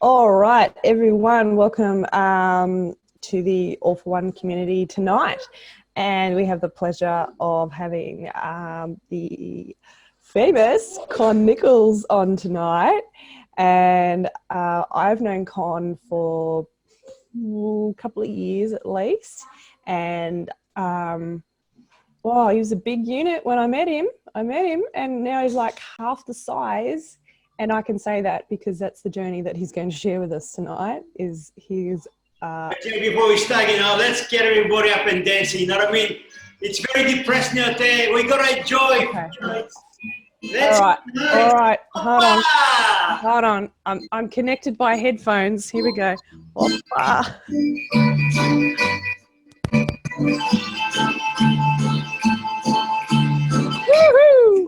All right, everyone, welcome to the All for One community tonight. And we have the pleasure of having the famous Con Nichols on tonight. And I've known Con for a couple of years at least. And he was a big unit when I met him. And now he's like half the size. And I can say that because that's the journey that he's going to share with us tonight. Before we start, let's get everybody up and dancing. You know what I mean? It's very depressing out there. We gotta enjoy. Okay. All right. Hold on. I'm connected by headphones. Here we go. Opa. Woohoo!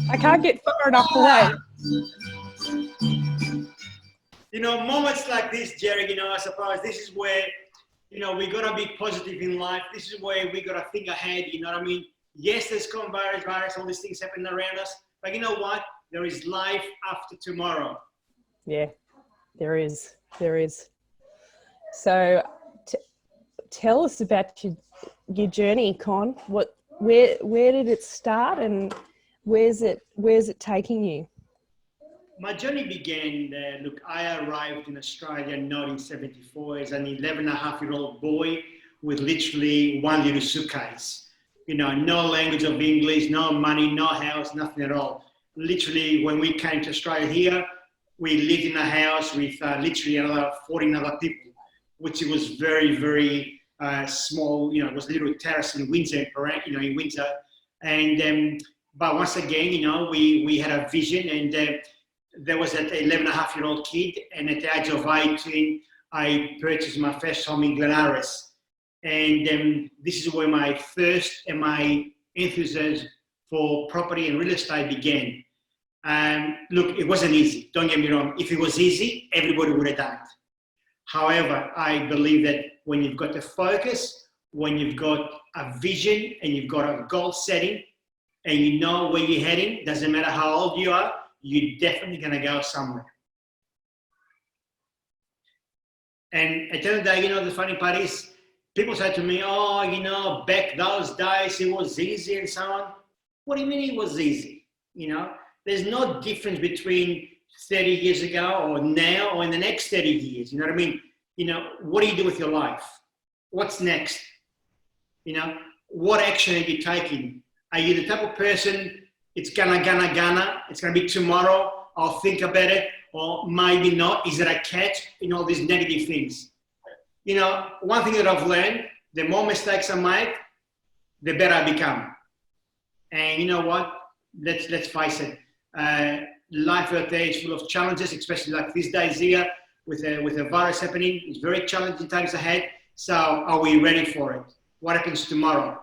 I can't get far enough away. Moments like this, Jerry, I suppose this is where, we got to be positive in life. This is where we got to think ahead, you know what I mean? Yes, there's virus, all these things happening around us. But you know what? There is life after tomorrow. Yeah, there is. So tell us about your journey, Con. Where did it start and where's it taking you? My journey began, I arrived in Australia in 1974 as an 11-and-a-half-year-old boy with literally one little suitcase. No language of English, no money, no house, nothing at all. Literally, when we came to Australia here, we lived in a house with literally another 14 other people, which was very, very small. It was a little terrace in Windsor, in Windsor. And but once again, we had a vision, and there was an 11-and-a-half-year-old kid, and at the age of 18, I purchased my first home in Glenaris. And this is where my thirst and my enthusiasm for property and real estate began. Look, it wasn't easy, don't get me wrong. If it was easy, everybody would have done it. However, I believe that when you've got the focus, when you've got a vision and you've got a goal setting, and you know where you're heading, doesn't matter how old you are, you're definitely going to go somewhere. And at the end of the day, the funny part is, people say to me, back those days, it was easy and so on. What do you mean it was easy? There's no difference between 30 years ago or now or in the next 30 years. You know what I mean? What do you do with your life? What's next? What action are you taking? Are you the type of person, it's gonna, it's gonna be tomorrow, I'll think about it, or maybe not, is it a catch? All these negative things. One thing that I've learned, the more mistakes I make, the better I become. And you know what? Let's face it. Life out there is full of challenges, especially like these days here with a virus happening. It's very challenging times ahead. So are we ready for it? What happens tomorrow?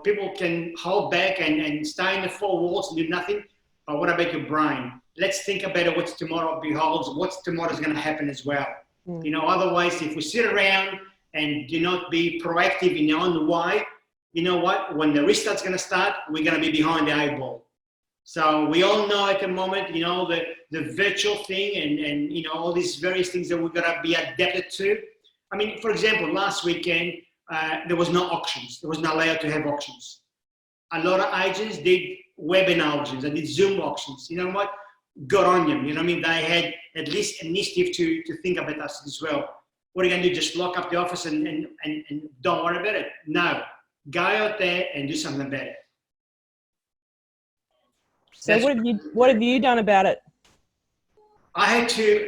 People can hold back and stay in the four walls and do nothing. But what about your brain? Let's think about what tomorrow beholds. What's tomorrow's going to happen as well. Otherwise, if we sit around and do not be proactive in our own way, you know what? When the restart's going to start, we're going to be behind the eight ball. So we all know at the moment, the virtual thing and all these various things that we've got to be adapted to. I mean, for example, last weekend, there was no auctions. There was not allowed to have auctions. A lot of agents did webinar auctions. They did Zoom auctions. You know what? Good on them. They had at least initiative to think about us as well. What are you going to do? Just lock up the office and don't worry about it? No. Go out there and do something about it. So what have you done about it? I had to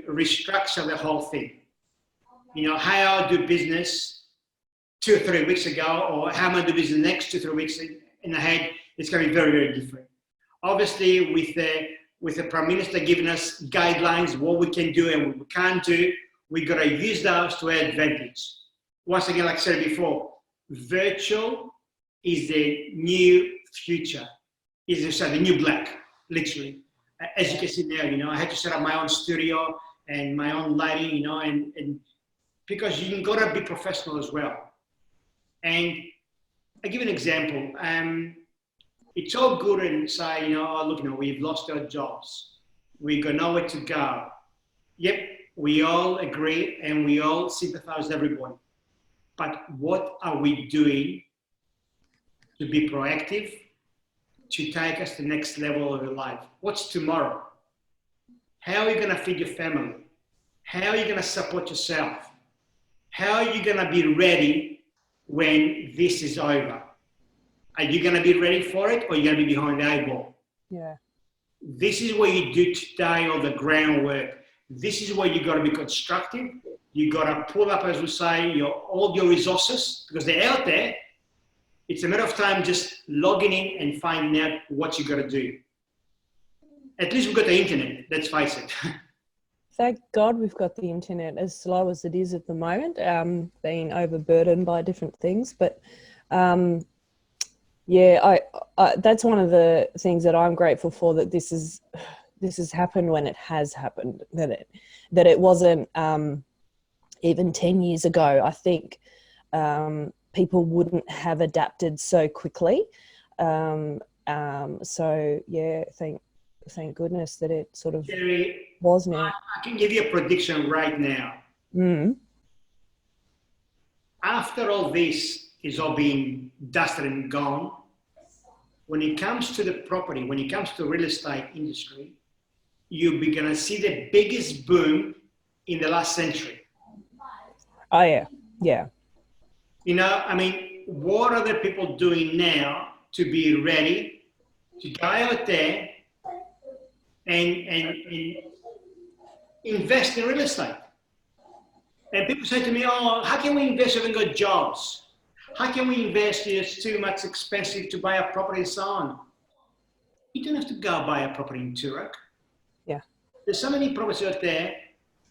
restructure the whole thing. How I do business 2 or 3 weeks ago, or how I'm going to do business the next 2 or 3 weeks in ahead, it's going to be very, very different. Obviously, with the Prime Minister giving us guidelines, what we can do and what we can't do, we've got to use those to our advantage. Once again, like I said before, virtual is the new future, is the new black, literally. As you can see now, I had to set up my own studio and my own lighting, and because you got to be professional as well. And I give an example. it's all good and say, oh, look, we've lost our jobs. We've got nowhere to go. Yep, we all agree and we all sympathize with everybody. But what are we doing to be proactive, to take us to the next level of your life? What's tomorrow? How are you going to feed your family? How are you going to support yourself? How are you going to be ready when this is over? Are you going to be ready for it, or are you going to be behind the eight ball? Yeah. This is where you do today all the groundwork. This is where you got to be constructive. You got to pull up, as we say, all your resources, because they're out there. It's a matter of time just logging in and finding out what you got to do. At least we've got the internet, let's face it. Thank God we've got the internet, as slow as it is at the moment, being overburdened by different things. But yeah, I that's one of the things that I'm grateful for, that this has happened when it has happened, that it wasn't even 10 years ago. I think people wouldn't have adapted so quickly. So yeah, thank goodness that it sort of Jerry, was now. I can give you a prediction right now. After all this is all being dusted and gone, when it comes to the property, when it comes to the real estate industry, you're going to see the biggest boom in the last century. Oh yeah, yeah. What are the people doing now to be ready to go out there and invest in real estate? And people say to me, oh, how can we invest if we haven't got jobs? How can we invest if it's too much expensive to buy a property and so on? You don't have to go buy a property in Turek. Yeah. There's so many properties out there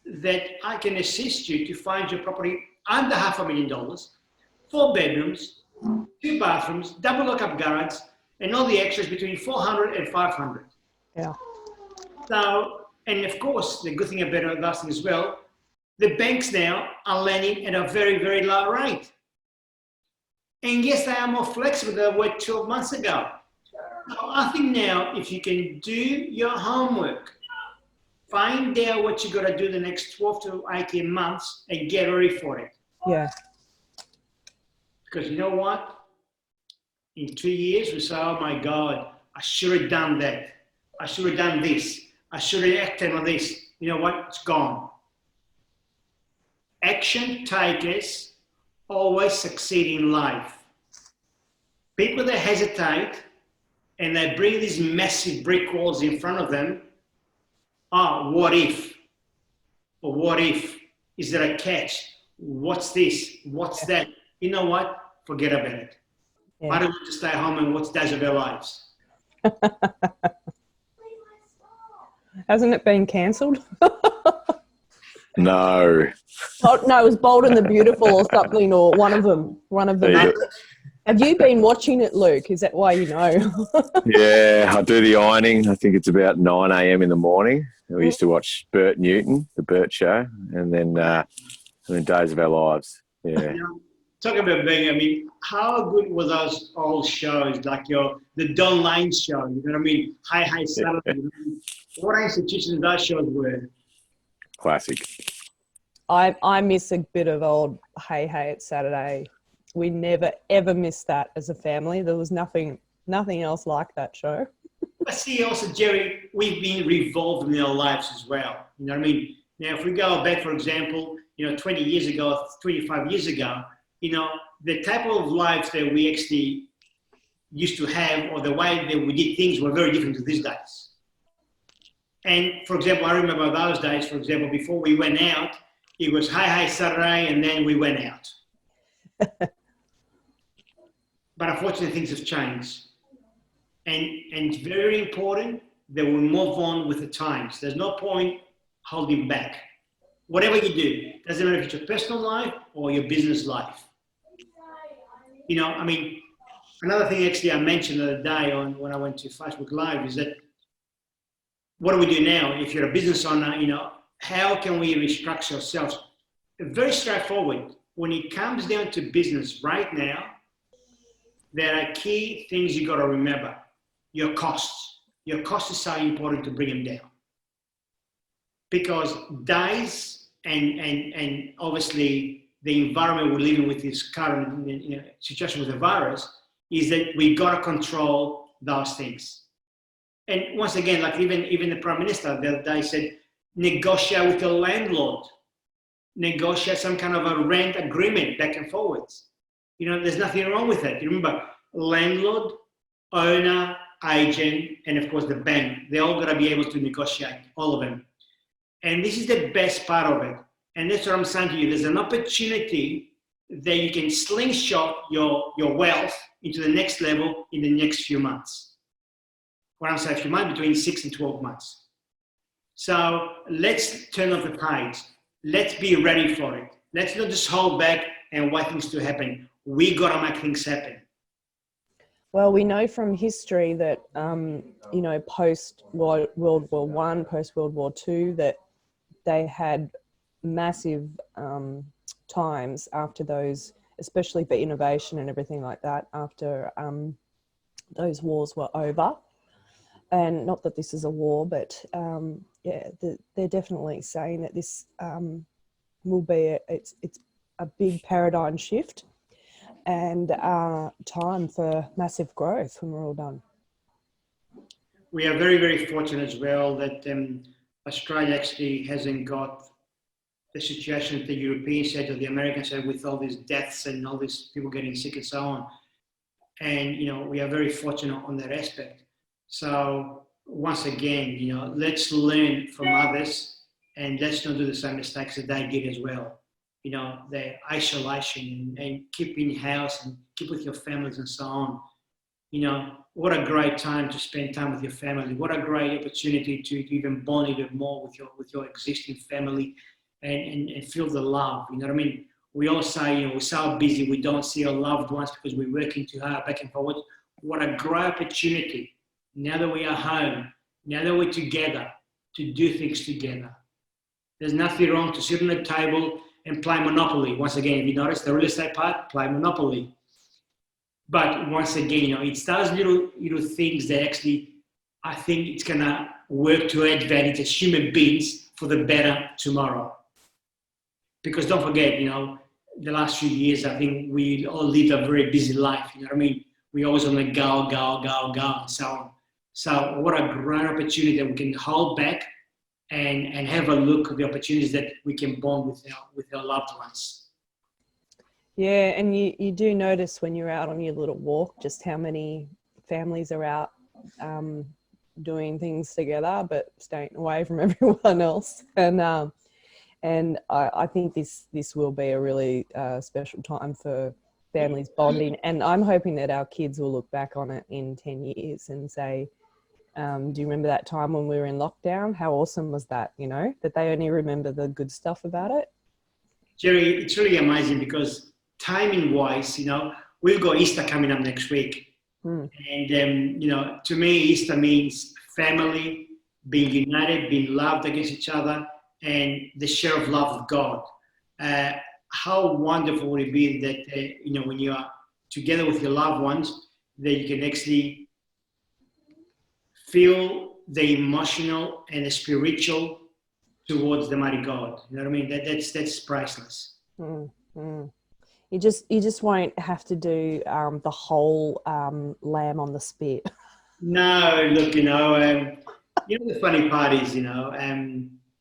that I can assist you to find your property under $500,000, 4 bedrooms, 2 bathrooms, double lock-up garage, and all the extras between 400 and 500. Yeah. So, and of course, the good thing about that as well, the banks now are lending at a very, very low rate. And yes, they are more flexible than they were 12 months ago. So I think now, if you can do your homework, find out what you got to do the next 12 to 18 months and get ready for it. Yeah. Because you know what? In 2 years, we say, oh my God, I should have done that. I should have done this. I should have acted on this. You know what? It's gone. Action takers always succeed in life. People that hesitate and they bring these massive brick walls in front of them, what if? Or what if? Is there a catch? What's this? What's that? You know what? Forget about it. Yeah. Why don't we just stay home and watch Days of Our Lives? Hasn't it been cancelled? No. Oh, no, it was Bold and the Beautiful or something, or one of them. Have you been watching it, Luke? Is that why you know? Yeah, I do the ironing. I think it's about 9 a.m. in the morning. We used to watch Bert Newton, the Bert Show, and then Days of Our Lives. Yeah. Talking about being, how good were those old shows, like the Don Lane show, you know what I mean? Hi Saturday. What institutions those shows were? Classic. I miss a bit of old Hey It's Saturday. We never ever missed that as a family. There was nothing else like that show. I see also, Jerry, we've been revolved in our lives as well. You know what I mean? Now, if we go back, for example, 20 years ago, 25 years ago, the type of lives that we actually used to have, or the way that we did things, were very different to these days. And for example, I remember those days, for example, before we went out, it was Hi Saturday, and then we went out. But unfortunately, things have changed. And it's very important that we move on with the times. There's no point holding back. Whatever you do, doesn't matter if it's your personal life or your business life. Another thing actually I mentioned the other day when I went to Facebook Live is that what do we do now? If you're a business owner, how can we restructure ourselves? Very straightforward. When it comes down to business right now, there are key things you got to remember. your costs. Your cost is so important to bring them down. Because days and obviously the environment we're living with this current situation with the virus is that we got to control those things. And once again, like even the Prime Minister the other day said, negotiate with your landlord, negotiate some kind of a rent agreement back and forwards. There's nothing wrong with that. You remember, landlord, owner, agent, and of course the bank, they all got to be able to negotiate, all of them. And this is the best part of it. And that's what I'm saying to you. There's an opportunity that you can slingshot your wealth into the next level in the next few months. What I'm saying, few months, between 6 and 12 months. So let's turn off the page. Let's be ready for it. Let's not just hold back and wait things to happen. We got to make things happen. Well, we know from history that, post World War I, post World War II, that they had massive times after those, especially for innovation and everything like that, after those wars were over. And not that this is a war, but they're definitely saying that this will be it's a big paradigm shift and time for massive growth when we're all done. We are very, very fortunate as well that Australia actually hasn't got the situation that the Europeans had or the Americans had with all these deaths and all these people getting sick and so on. And, we are very fortunate on that aspect. So once again, let's learn from others and let's not do the same mistakes that they did as well. The isolation and keep in house and keep with your families and so on. What a great time to spend time with your family. What a great opportunity to even bond even more with your existing family and feel the love. You know what I mean? We all say, we're so busy, we don't see our loved ones because we're working too hard back and forward. What a great opportunity, now that we are home, now that we're together, to do things together. There's nothing wrong to sit on a table and play Monopoly. Once again, if you notice the real estate part, play Monopoly. But once again, it's those little things that actually, I think it's going to work to our advantage as human beings for the better tomorrow. Because don't forget, the last few years, I think we all lived a very busy life. You know what I mean? We always on the go, and so on. So what a great opportunity that we can hold back and have a look at the opportunities that we can bond with our loved ones. Yeah, and you do notice when you're out on your little walk just how many families are out doing things together but staying away from everyone else. And I think this will be a really special time for families bonding. And I'm hoping that our kids will look back on it in 10 years and say, do you remember that time when we were in lockdown? How awesome was that, that they only remember the good stuff about it? Jerry, it's really amazing because timing-wise, we've got Easter coming up next week. And, to me, Easter means family, being united, being loved against each other, and the share of love of God. How wonderful would it be that, when you are together with your loved ones, that you can actually feel the emotional and the spiritual towards the mighty God. You know what I mean? That's priceless. Mm-hmm. You just won't have to do the whole lamb on the spit. No, look, the funny part is,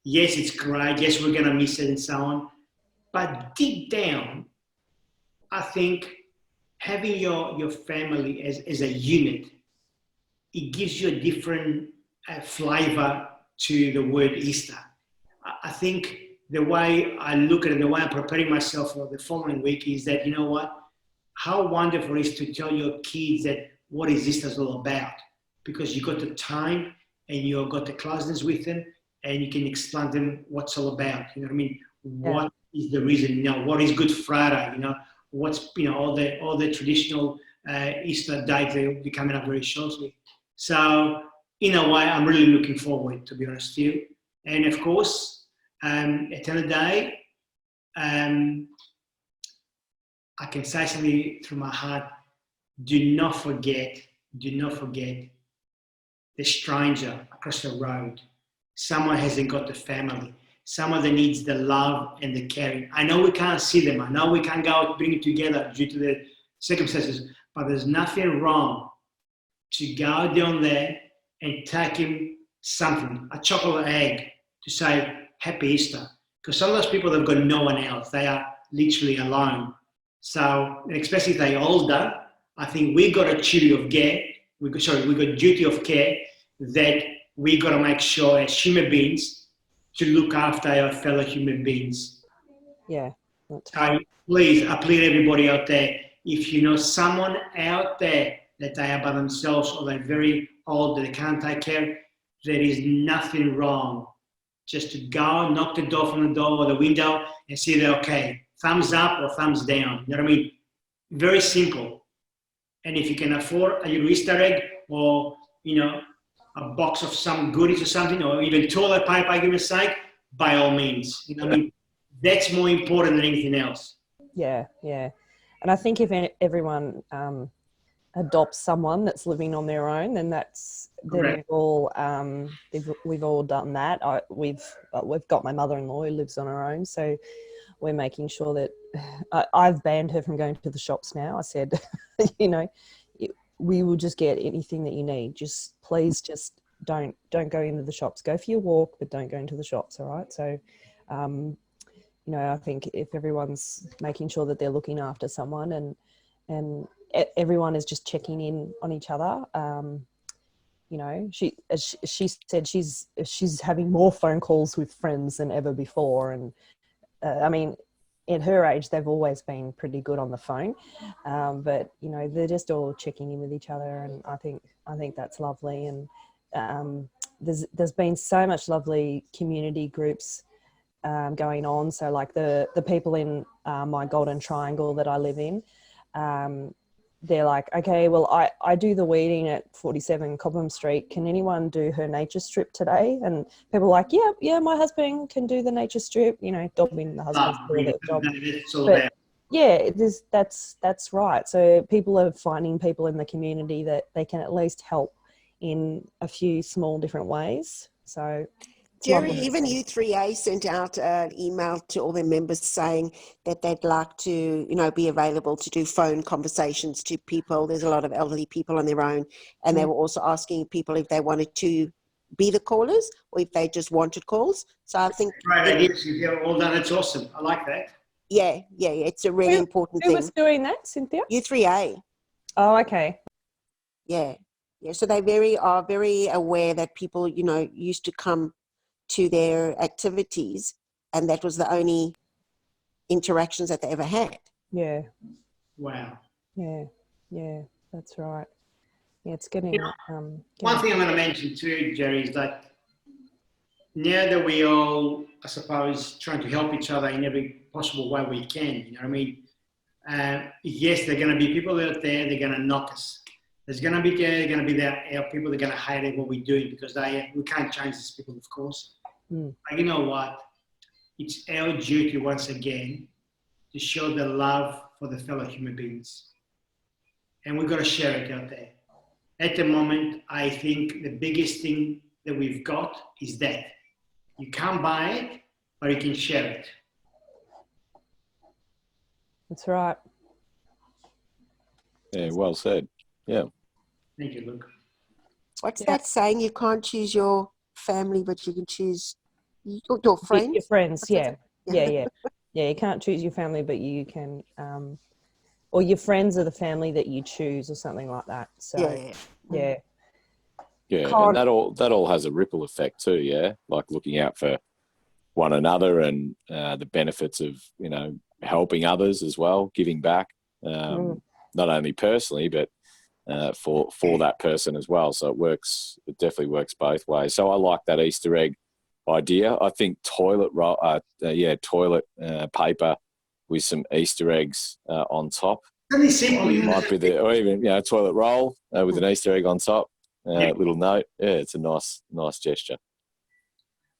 yes, it's great. Yes, we're going to miss it and so on. But deep down, I think having your family as a unit, it gives you a different flavor to the word Easter. I think the way I look at it, the way I'm preparing myself for the following week is that, how wonderful it is to tell your kids that what is Easter all about, because you got the time and you've got the closeness with them and you can explain to them what's all about. You know what I mean? Yeah. What is the reason? What is Good Friday? What's all the traditional Easter dates that will be coming up very shortly. So in a way, I'm really looking forward, to be honest with you. And of course, at the end of the day, I can say something through my heart. Do not forget the stranger across the road, someone hasn't got the family, someone that needs the love and the caring. I know we can't see them. I know we can't go out bring it together due to the circumstances, but there's nothing wrong to go down there and take him something, a chocolate egg, to say Happy Easter. Because some of those people have got no one else. They are literally alone. So, especially if they're older, I think we got a duty of care. We got duty of care that we got to make sure as human beings to look after our fellow human beings. Yeah. So please, I plead everybody out there, if you know someone out there that they are by themselves or they're very old, that they can't take care, there is nothing wrong. Just to go, knock the door from the door or the window and see they're okay. Thumbs up or thumbs down. You know what I mean? Very simple. And if you can afford a little Easter egg or, a box of some goodies or something, or even toilet paper, I give a sake, by all means. You know what I mean? That's more important than anything else. Yeah, yeah. And I think if everyone adopts someone that's living on their own, then we've all done that. We've got my mother-in-law who lives on her own, so we're making sure that I've banned her from going to the shops now. I said, we will just get anything that you need. Please don't go into the shops. Go for your walk, but don't go into the shops. All right. So, I think if everyone's making sure that they're looking after someone and everyone is just checking in on each other. She said she's having more phone calls with friends than ever before. And at her age, they've always been pretty good on the phone, but they're just all checking in with each other, and I think that's lovely. And there's been so much lovely community groups going on. So like the people in my Golden Triangle that I live in, they're like, okay, well, I do the weeding at 47 Cobham Street. Can anyone do her nature strip today? And people are like, yeah, my husband can do the nature strip, dobbing the husband's job. But yeah, that's right. So people are finding people in the community that they can at least help in a few small different ways. So Jerry, even U3A sent out an email to all their members saying that they'd like to, be available to do phone conversations to people. There's a lot of elderly people on their own, and they were also asking people if they wanted to be the callers or if they just wanted calls. So I think great ideas. If you're all done, it's awesome. I like that. Yeah, it's a really important thing. Who was doing that, Cynthia? U3A. Oh, okay. Yeah. So they are very aware that people, used to come to their activities, and that was the only interactions that they ever had. Yeah. Wow. Yeah, that's right. Yeah, it's getting... one thing I'm going to mention too, Jerry, is that now that we all, I suppose, trying to help each other in every possible way we can, you know what I mean? Yes, there are going to be people out there, they're going to knock us. There's going to be our people that are going to hate what we're doing because we can't change these people, of course. But you know what? It's our duty once again to show the love for the fellow human beings. And we've got to share it out there. At the moment, I think the biggest thing that we've got is that. You can't buy it, but you can share it. That's right. Yeah, well said. Yeah. Thank you, Luke. What's that saying? You can't choose your family, but you can choose your friends. Your friends, yeah. Yeah. You can't choose your family, but you can, or your friends are the family that you choose, or something like that. So, yeah. And that all has a ripple effect too. Yeah, like looking out for one another and the benefits of helping others as well, giving back, not only personally but for that person as well. So it definitely works both ways. So I like that Easter egg idea. I think toilet paper with some Easter eggs on top. Really simple. Might be or even toilet roll with an Easter egg on top. Little note. Yeah, it's a nice gesture.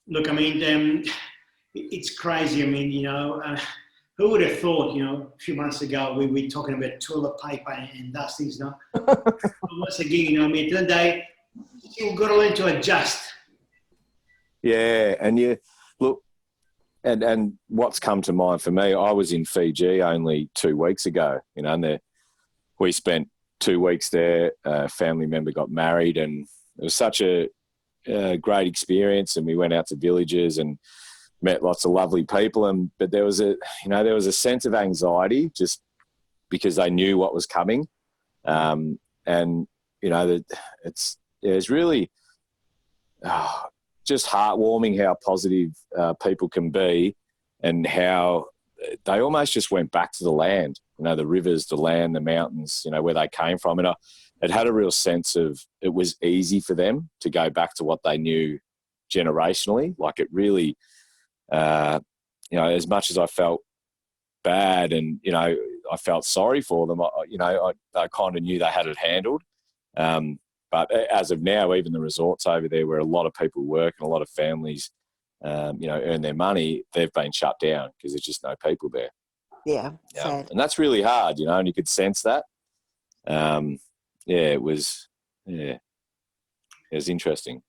Look, I mean, it's crazy. I mean, who would have thought, a few months ago, we were talking about toilet paper and those things, Once again, at the end of the day, You've got to learn to adjust. Yeah, and you look, and what's come to mind for me, I was in Fiji only 2 weeks ago, and we spent 2 weeks there. A family member got married, and it was such a great experience. And we went out to villages and met lots of lovely people. But there was a sense of anxiety just because they knew what was coming. It's really just heartwarming how positive people can be, and how they almost just went back to the land, the rivers, the land, the mountains, where they came from. And it had a real sense of, it was easy for them to go back to what they knew generationally. Like it really, as much as I felt bad and, I felt sorry for them, I kind of knew they had it handled. But as of now, even the resorts over there where a lot of people work and a lot of families, earn their money, they've been shut down because there's just no people there. Yeah, sad. And that's really hard, and you could sense that. It was interesting.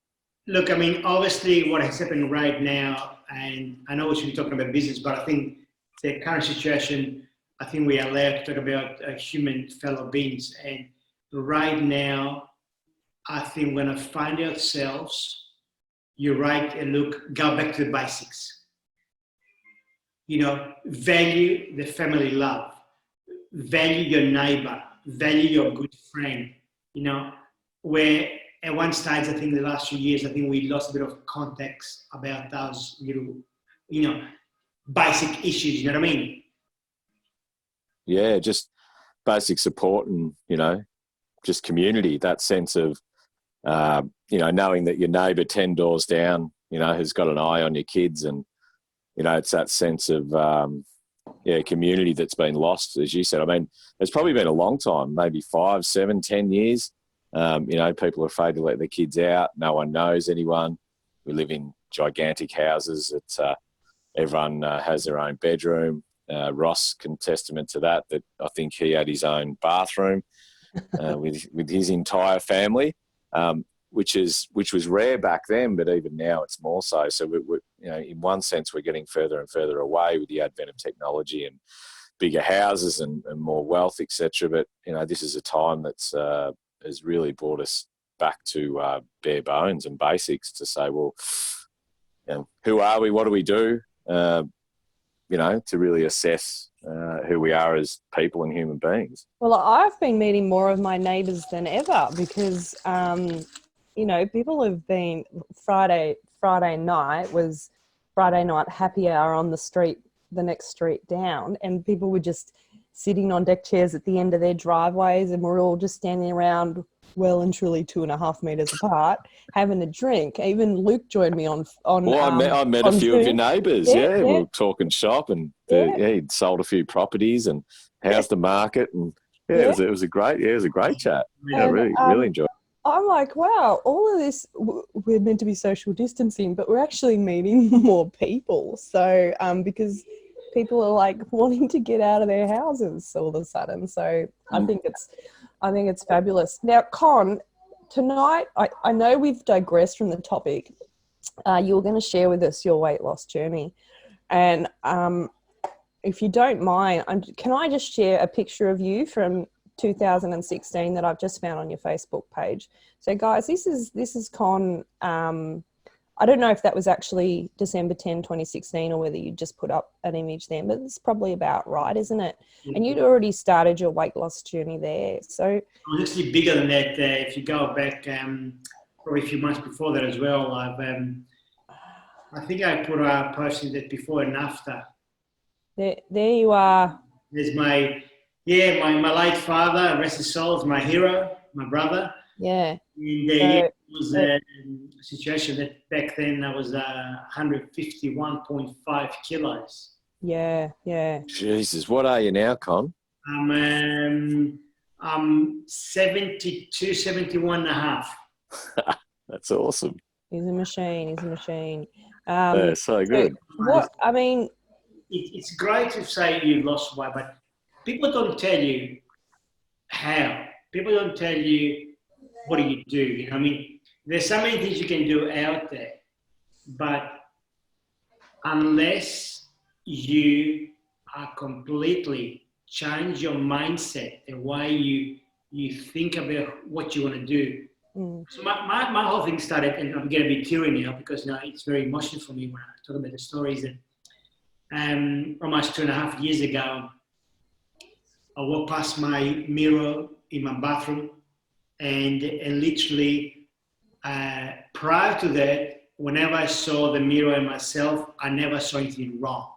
Look, I mean, obviously what has happened right now, and I know we should be talking about business, but I think the current situation, I think we are allowed to talk about human fellow beings. And right now, I think we're going to find ourselves, you're right, and look, go back to the basics. Value the family love, value your neighbor, value your good friend, where at one stage, I think the last few years, I think we lost a bit of context about those little, basic issues, you know what I mean? Yeah, just basic support and, just community, that sense of, knowing that your neighbour 10 doors down, has got an eye on your kids, and, it's that sense of, community that's been lost, as you said. I mean, it's probably been a long time, maybe 5, 7, 10 years. People are afraid to let their kids out. No one knows anyone. We live in gigantic houses. It's everyone has their own bedroom. Ross can testament to that I think he had his own bathroom with his entire family, which was rare back then, but even now it's more so. So we in one sense, we're getting further and further away with the advent of technology and bigger houses and more wealth, etc. But this is a time that's has really brought us back to bare bones and basics to say, well, who are we? What do we do? To really assess who we are as people and human beings. Well, I've been meeting more of my neighbours than ever because, people have been Friday night was Friday night happy hour on the street, the next street down, and people were just sitting on deck chairs at the end of their driveways, and we're all just standing around well and truly 2.5 meters apart having a drink. Even Luke joined me on I met a few Zoom. of your neighbours. Yeah, we were talking shop, and he'd sold a few properties, and how's the market, and it was a great chat. Yeah, really enjoyed it. I'm like, wow, all of this, we're meant to be social distancing, but we're actually meeting more people. So because people are like wanting to get out of their houses all of a sudden. So I think it's fabulous. Now, Con, tonight, I know we've digressed from the topic. You were going to share with us your weight loss journey. And if you don't mind, can I just share a picture of you from 2016 that I've just found on your Facebook page? So, guys, this is Con. I don't know if that was actually December 10, 2016, or whether you just put up an image then, but it's probably about right, isn't it? Mm-hmm. And you'd already started your weight loss journey there. So I was actually bigger than that. If you go back probably a few months before that as well, I think I put a post in that before and after. There you are. There's my late father, rest his soul, is my hero, my brother. Yeah. And it was a situation that back then I was 151.5 kilos. Yeah. Jesus, what are you now, Con? I'm 72, 71 and a half. That's awesome. He's a machine. Yeah, so good. It's great to say you lost weight, but people don't tell you how. People don't tell you what do you do. I mean, there's so many things you can do out there, but unless you are completely change your mindset, the way you think about what you want to do. So my whole thing started, and I'm going to be teary now because now it's very emotional for me when I talk about the stories that almost 2.5 years ago, I walked past my mirror in my bathroom and literally prior to that, whenever I saw the mirror in myself, I never saw anything wrong.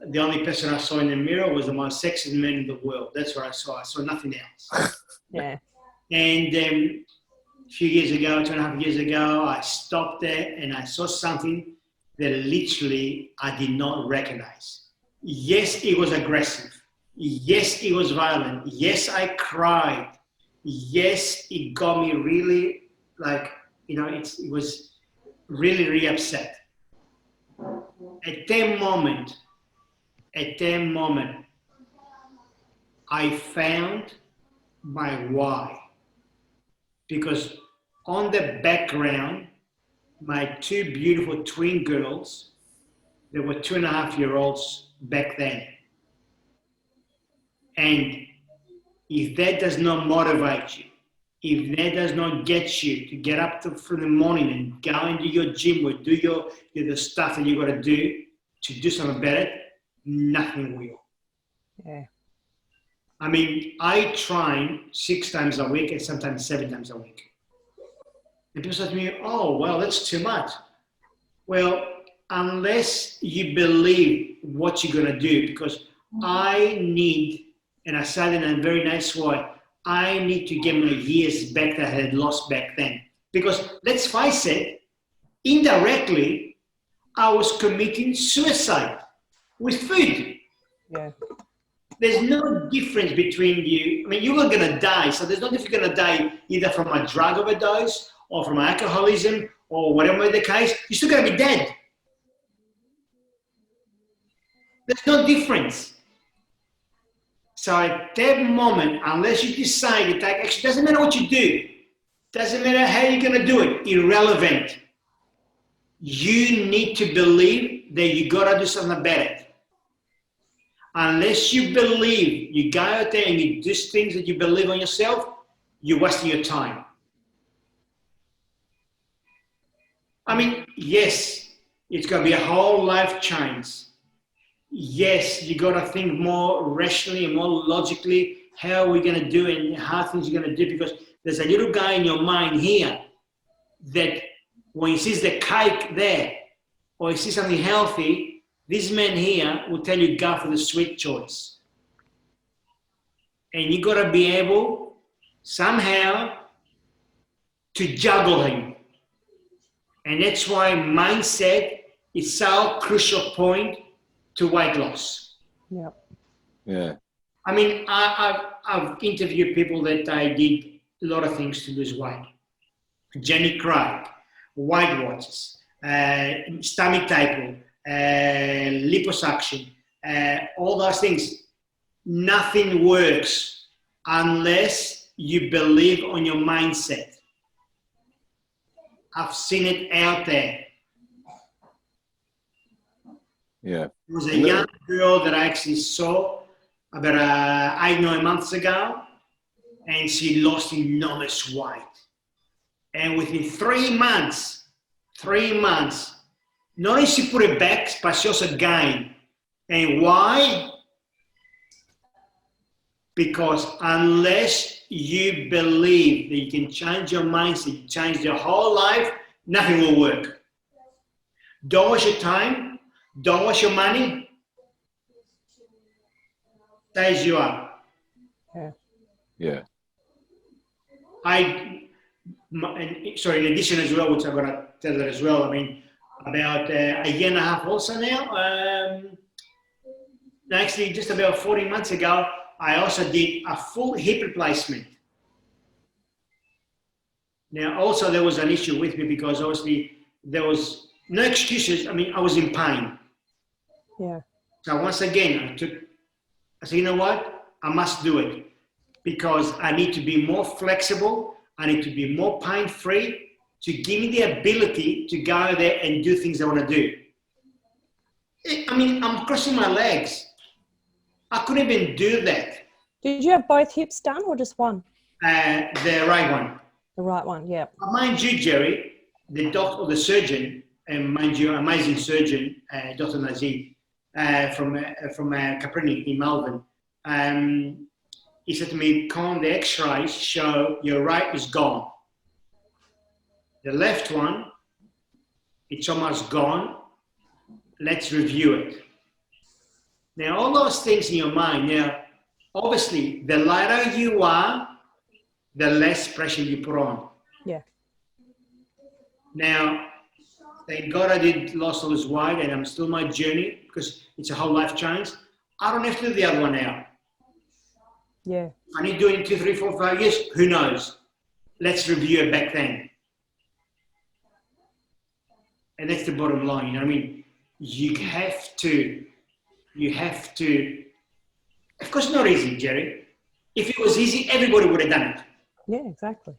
The only person I saw in the mirror was the most sexiest man in the world. That's what I saw. I saw nothing else. Yeah. And a few years ago, 2.5 years ago, I stopped there and I saw something that literally I did not recognize. Yes, it was aggressive. Yes, it was violent. Yes, I cried. Yes, it got me really it was really, really upset. At that moment, I found my why. Because on the background, my two beautiful twin girls, they were 2.5-year-olds back then. And if that does not motivate you, if that does not get you to get up for the morning and go and do your gym or do the stuff that you got to do something better, nothing will. Yeah. I mean, I train 6 times a week and sometimes 7 times a week. And people say to me, oh, well, that's too much. Well, unless you believe what you're going to do, because I need, and I said it in a very nice way, I need to get my years back that I had lost back then. Because let's face it, indirectly, I was committing suicide with food. Yeah. There's no difference between you. I mean, you were going to die. So there's no difference you're going to die either from a drug overdose or from alcoholism or whatever the case. You're still going to be dead. There's no difference. So at that moment, unless you decide to take action, doesn't matter what you do. Doesn't matter how you're going to do it. Irrelevant. You need to believe that you got to do something about it. Unless you believe, you go out there and you do things that you believe on yourself, you're wasting your time. I mean, yes, it's going to be a whole life change. Yes, you got to think more rationally and more logically how we're going to do it and how things are going to do, because there's a little guy in your mind here that when he sees the cake there or he sees something healthy, this man here will tell you go for the sweet choice. And you got to be able somehow to juggle him. And that's why mindset is so crucial point to weight loss. Yeah. Yeah. I mean, I've interviewed people that I did a lot of things to lose weight. Jenny Craig, Weight Watchers, stomach taper, liposuction, all those things. Nothing works unless you believe on your mindset. I've seen it out there. Yeah. There was a young girl that I actually saw about 8-9 months ago, and she lost enormous weight. And within 3 months, not only she put it back, but she also gained. And why? Because unless you believe that you can change your mindset, change your whole life, nothing will work. Don't waste your time. Don't waste your money. Stay as you are. Yeah. Yeah. In addition as well, which I'm going to tell that as well, I mean, about a year and a half also now, actually just about 14 months ago, I also did a full hip replacement. Now, also there was an issue with me because obviously there was no excuses. I mean, I was in pain. Yeah. So once again, I said, you know what? I must do it because I need to be more flexible. I need to be more pain-free to give me the ability to go there and do things I want to do. I mean, I'm crossing my legs. I couldn't even do that. Did you have both hips done or just one? The right one. The right one, yeah. Mind you, Jerry, the doctor, the surgeon, and mind you, amazing surgeon, Dr. Nazir, from Caprini in Melbourne, he said to me, "Con, the X-rays show your right is gone. The left one, it's almost gone. Let's review it." Now, all those things in your mind. Now, obviously, the lighter you are, the less pressure you put on. Yeah. Now, thank God I lost all this weight, and I'm still my journey because it's a whole life change. I don't have to do the other one now. Yeah. If I need to do it in 2, 3, 4, 5 years, who knows? Let's review it back then. And that's the bottom line, you know what I mean? You have to, of course not easy, Jerry. If it was easy, everybody would have done it. Yeah, exactly.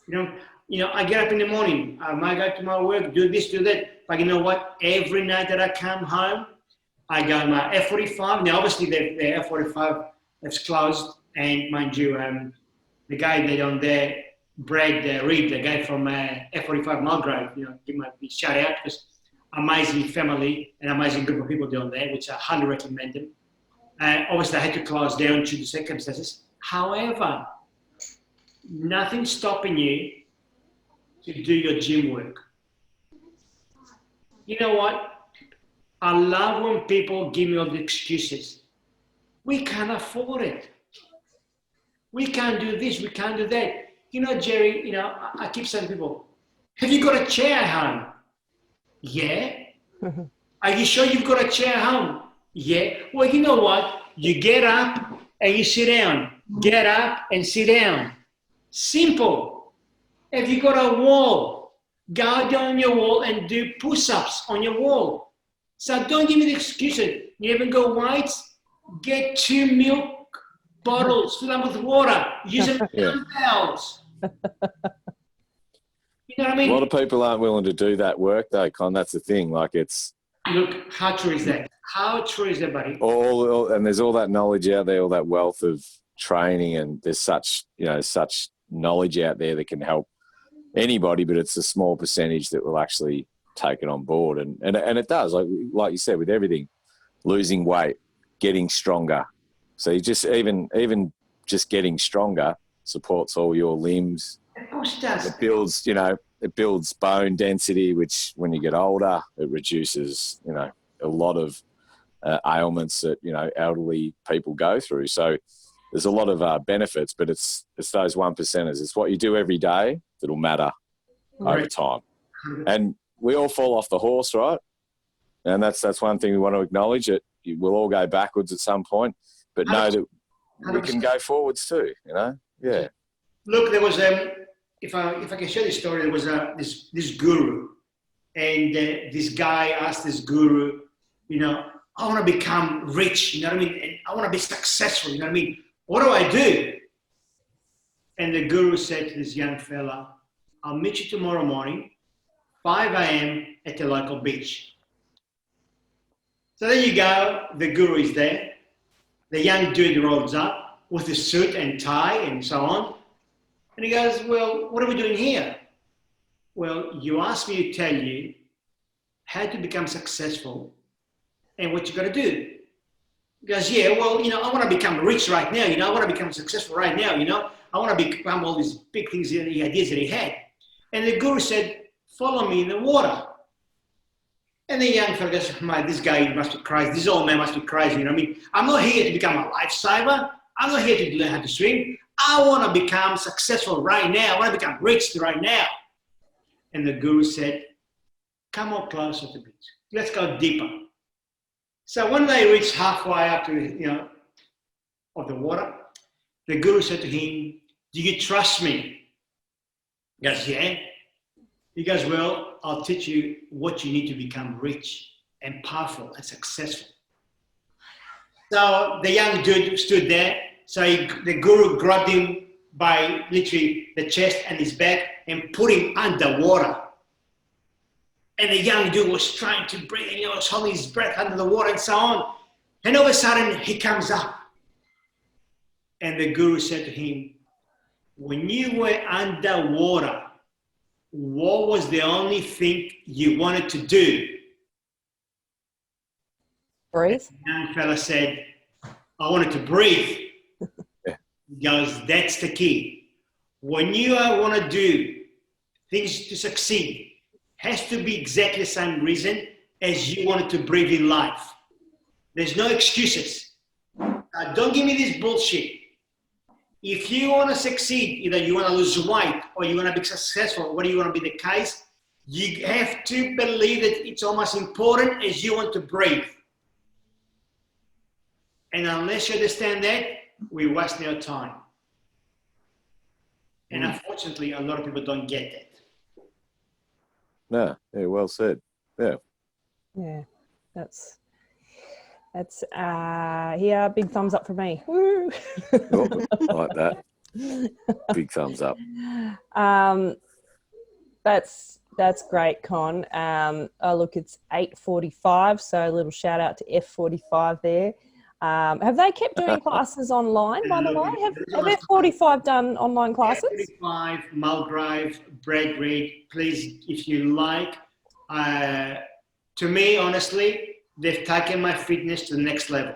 You know, I get up in the morning, I might go to my work, do this, do that. But you know what? Every night that I come home, I go my F45. Now, obviously, the F45 is closed. And mind you, the guy that on there, Brad Reed, the guy from F45 Mulgrave, you know, give my shout out because amazing family and amazing group of people down there, which I highly recommend them. Obviously, I had to close down due to circumstances. However, nothing's stopping you to do your gym work. You know what? I love when people give me all the excuses. We can't afford it. We can't do this, we can't do that. You know, Jerry, you know, I keep saying to people, have you got a chair at home? Yeah. Are you sure you've got a chair at home? Yeah. Well, you know what? You get up and you sit down. Get up and sit down. Simple. Have you got a wall? Go down your wall and do push-ups on your wall. So don't give me the excuses. You haven't got weights? Get 2 milk bottles, fill them with water, use them as dumbbells. You know what I mean? A lot of people aren't willing to do that work though, Con. That's the thing. Like it's... Look, how true is that? How true is that, buddy? And there's all that knowledge out there, all that wealth of training, and there's such knowledge out there that can help anybody, but it's a small percentage that will actually take it on board. And it does, like you said, with everything, losing weight, getting stronger. So you just even just getting stronger supports all your limbs. Of course it does. It builds bone density, which when you get older, it reduces, a lot of ailments that, elderly people go through. So there's a lot of benefits, but it's those 1%ers. It's what you do every day that'll matter over time. And we all fall off the horse, right? And that's one thing we want to acknowledge. That we'll all go backwards at some point, but know that we can go forwards too, Yeah. Look, there was if I can share this story, there was this guru, and this guy asked this guru, I want to become rich, you know what I mean? And I want to be successful, you know what I mean? What do I do? And the guru said to this young fella, I'll meet you tomorrow morning, 5 a.m. at the local beach. So there you go, the guru is there. The young dude rolls up with a suit and tie and so on. And he goes, well, what are we doing here? Well, you asked me to tell you how to become successful and what you got to do. He goes, yeah, well, I want to become rich right now. I want to become successful right now. I want to become all these big things, the ideas that he had. And the guru said, follow me in the water. And the young fellow goes, mate, this guy must be crazy. This old man must be crazy. You know what I mean? I'm not here to become a lifesaver. I'm not here to learn how to swim. I want to become successful right now. I want to become rich right now. And the guru said, come on closer to the beach. Let's go deeper. So when they reached halfway up to, of the water, the guru said to him, do you trust me? He goes, yeah. He goes, well, I'll teach you what you need to become rich and powerful and successful. So the young dude stood there. So the guru grabbed him by literally the chest and his back and put him underwater. And the young dude was trying to breathe, and he was holding his breath under the water and so on. And all of a sudden, he comes up. And the guru said to him, when you were underwater, what was the only thing you wanted to do? Breathe. The young fella said, I wanted to breathe. He goes, that's the key. When you want to do things to succeed, has to be exactly the same reason as you wanted to breathe in life. There's no excuses. Don't give me this bullshit. If you want to succeed, either you want to lose weight or you want to be successful, whatever you want to be the case, you have to believe that it's almost important as you want to breathe. And unless you understand that, we waste our time. And unfortunately, a lot of people don't get that. No, yeah, well said. Yeah. Yeah, that's yeah, big thumbs up for me. Woo. Oh, like that. Big thumbs up. That's great, Con. Oh, look, it's 8:45, so a little shout out to F45 there. Have they kept doing classes online, by the way? Have F45 done online classes? F45, Mulgrave, Bradbury, please, if you like. To me, honestly, they've taken my fitness to the next level.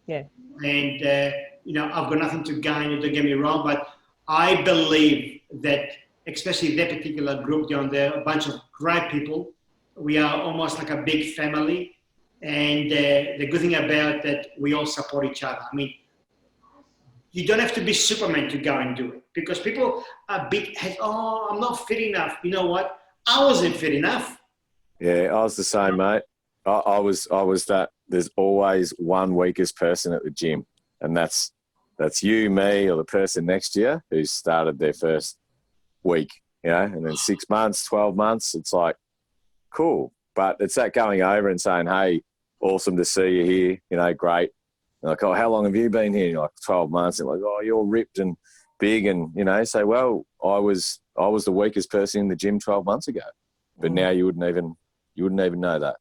Yeah. And, I've got nothing to gain, don't get me wrong, but I believe that, especially that particular group down there, a bunch of great people, we are almost like a big family. And the good thing about that, we all support each other. I mean, you don't have to be Superman to go and do it, because people are I'm not fit enough. You know what? I wasn't fit enough. Yeah, I was the same, mate. I was that. There's always one weakest person at the gym, and that's you, me, or the person next to you who started their first week, and then 6 months, 12 months, it's like, cool. But it's that going over and saying, hey, awesome to see you here, great. And like, oh, how long have you been here? And you're like, 12 months. And like, oh, you're ripped and big. And, say, well, I was the weakest person in the gym 12 months ago. But now you wouldn't even know that.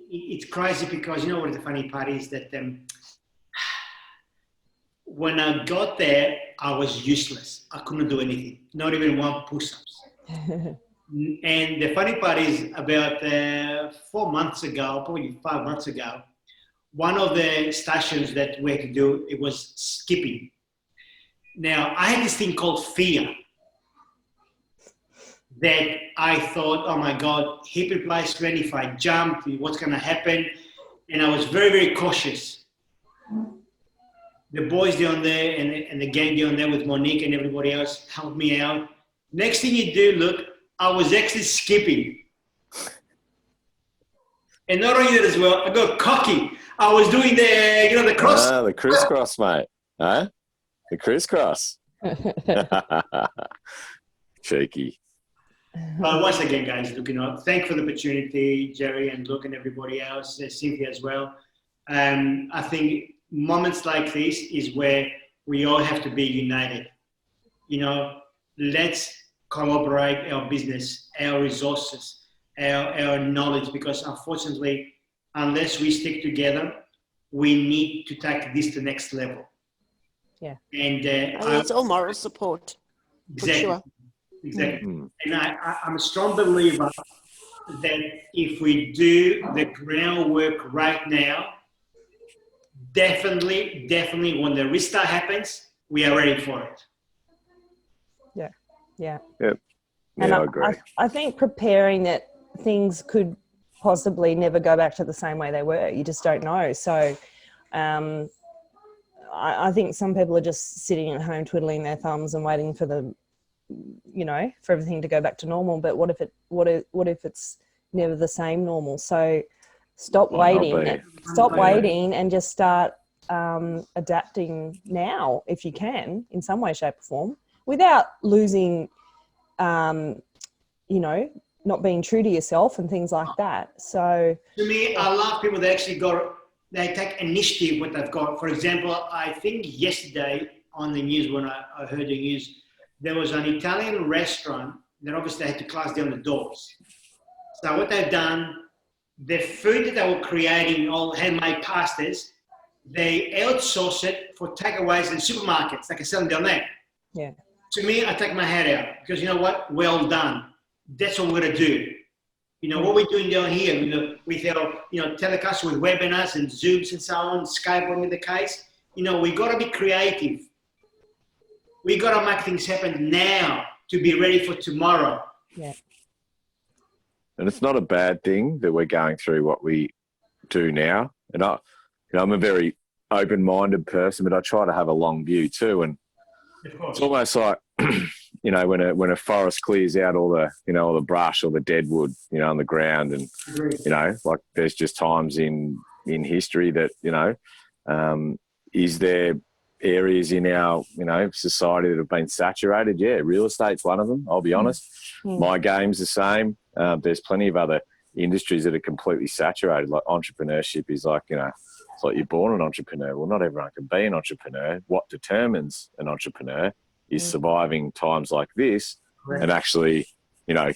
It's crazy because you know what the funny part is that when I got there, I was useless. I couldn't do anything, not even one push-ups. And the funny part is about 4 months ago, probably 5 months ago, one of the stations that we had to do, it was skipping. Now, I had this thing called fear that I thought, oh my God, hip replacement, if I jump, what's going to happen? And I was very, very cautious. The boys down there and the gang down there with Monique and everybody else helped me out. Next thing you do, look, I was actually skipping. And not only that as well, I got cocky. I was doing the cross. Ah, the crisscross, mate. Huh? The crisscross. Cheeky. But once again, guys, thank you for the opportunity, Jerry and Luke and everybody else, Cynthia as well. I think moments like this is where we all have to be united. Let's collaborate our business, our resources, our knowledge, because unfortunately, unless we stick together, we need to take this to the next level. Yeah. And it's all moral support. Exactly. For sure. Exactly. And I'm a strong believer that if we do the groundwork right now, definitely when the restart happens, we are ready for it. Yeah. Yep. And I agree. I think preparing that things could possibly never go back to the same way they were. You just don't know. So I think some people are just sitting at home twiddling their thumbs and waiting for for everything to go back to normal. But what if it's never the same normal? So stop waiting and just start adapting now if you can in some way, shape or form, without losing, not being true to yourself and things like that. So to me, I love people that actually they take initiative what they've got. For example, I think yesterday on the news when I heard the news. There was an Italian restaurant that obviously had to close down the doors. So what they've done, the food that they were creating, all handmade pastas, they outsource it for takeaways in supermarkets. They can sell them down there. Yeah. To me, I take my hat out because you know what? Well done. That's what we're going to do. You know, what we're doing down here with our, telecast with webinars and Zooms and so on, Skype in the case, we got to be creative. We got to make things happen now to be ready for tomorrow. Yeah. And it's not a bad thing that we're going through what we do now. And I'm a very open-minded person, but I try to have a long view too. And it's almost like, when a forest clears out all the brush or the dead wood, on the ground, and like there's just times in history that is there areas in our society that have been saturated? Yeah, real estate's one of them. I'll be honest. My game's the same. There's plenty of other industries that are completely saturated. Like entrepreneurship is like it's like you're born an entrepreneur. Well, not everyone can be an entrepreneur. What determines an entrepreneur is surviving times like this, and actually,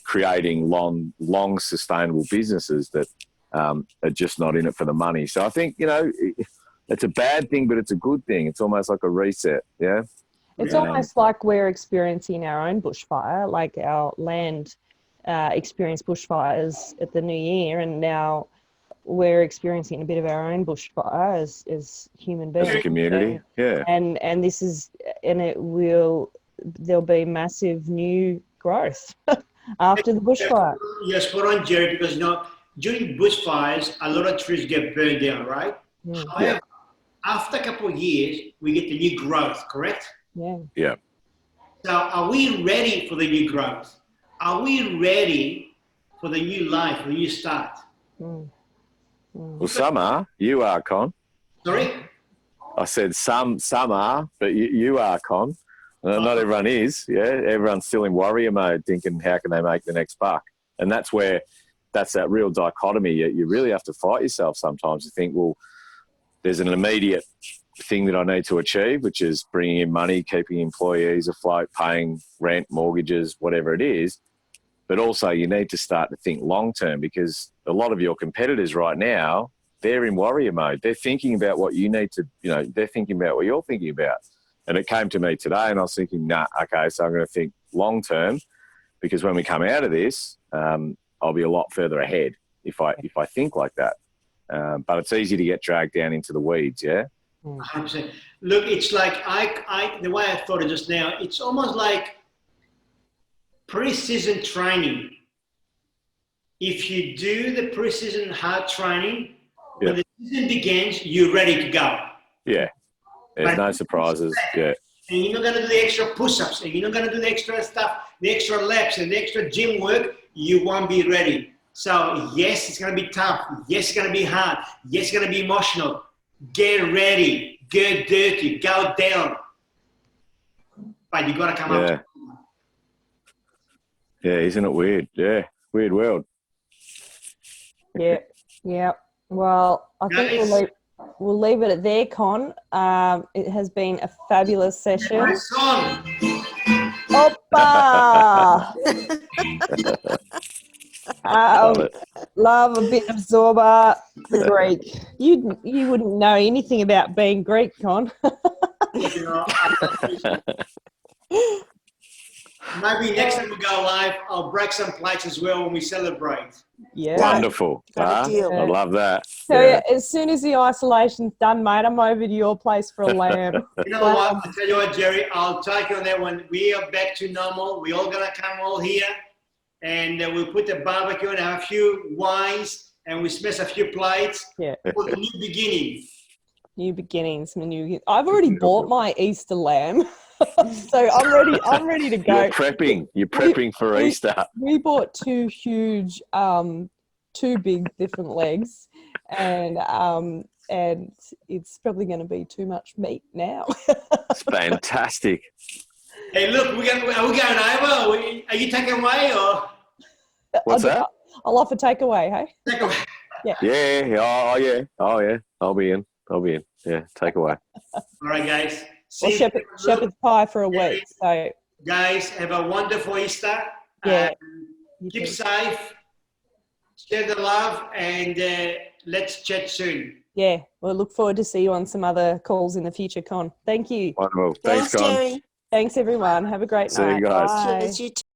creating long sustainable businesses that are just not in it for the money. So I think, it's a bad thing, but it's a good thing. It's almost like a reset. Yeah. It's almost like we're experiencing our own bushfire, like our land experienced bushfires at the new year, and now we're experiencing a bit of our own bushfire as human beings. As a community, yeah. And there'll be massive new growth after the bushfire. You're spot on, Jerry, because during bushfires, a lot of trees get burned down, right? However, after a couple of years, we get the new growth, correct? Yeah. Yeah. So are we ready for the new growth? Are we ready for the new life, the new start? Well, some are. You are, Con. Sorry? I said some are, but you are, Con. Not everyone is. Yeah, everyone's still in warrior mode, thinking how can they make the next buck, and that's that real dichotomy. You really have to fight yourself sometimes to think, well, there's an immediate thing that I need to achieve, which is bringing in money, keeping employees afloat, paying rent, mortgages, whatever it is. But also you need to start to think long-term, because a lot of your competitors right now, they're in warrior mode. They're thinking about what you need to, they're thinking about what you're thinking about. And it came to me today and I was thinking, okay, so I'm going to think long-term, because when we come out of this, I'll be a lot further ahead if I think like that. But it's easy to get dragged down into the weeds, yeah? 100%. Look, it's like the way I thought it just now, it's almost like pre-season training. If you do the pre-season hard training, when the season begins, you're ready to go. Yeah. There's no surprises. Yeah. And you're not going to do the extra push-ups, and you're not going to do the extra stuff, the extra laps and the extra gym work, you won't be ready. So yes, it's going to be tough. Yes, it's going to be hard. Yes, it's going to be emotional. Get ready. Get dirty. Go down. But you got to come up. Yeah, isn't it weird? Yeah, weird world. Yeah. Well, I think we'll leave it at there, Con. It has been a fabulous session. My son. Oppa! Love a bit of Zorba, the Greek. You wouldn't know anything about being Greek, Con. Maybe next time we go live, I'll break some plates as well when we celebrate. Yeah. Wonderful. I love that. So as soon as the isolation's done, mate, I'm over to your place for a lamb. You know what? I'll tell you what, Jerry, I'll take you on that one. We are back to normal. We're all going to come all here, and we'll put the barbecue and have a few wines, and we smash a few plates for the new beginning. New beginnings. I've already bought my Easter lamb. So I'm ready to go. You're prepping for Easter. We bought two huge, two big different legs, and it's probably going to be too much meat now. It's fantastic. Hey, look, are we going over? Are you taking away or? What's that? I'll offer takeaway. Hey. Takeaway. Yeah. Oh yeah. I'll be in. Yeah. Takeaway. All right, guys. Or shepherd's pie for a week. So, guys, have a wonderful Easter. Yeah. Keep safe, share the love, and let's chat soon. Yeah, we'll look forward to see you on some other calls in the future, Con. Thank you. Wonderful. Thanks, Con. Jerry. Thanks, everyone. Have a great See you night. guys. Bye. Cheers, you too.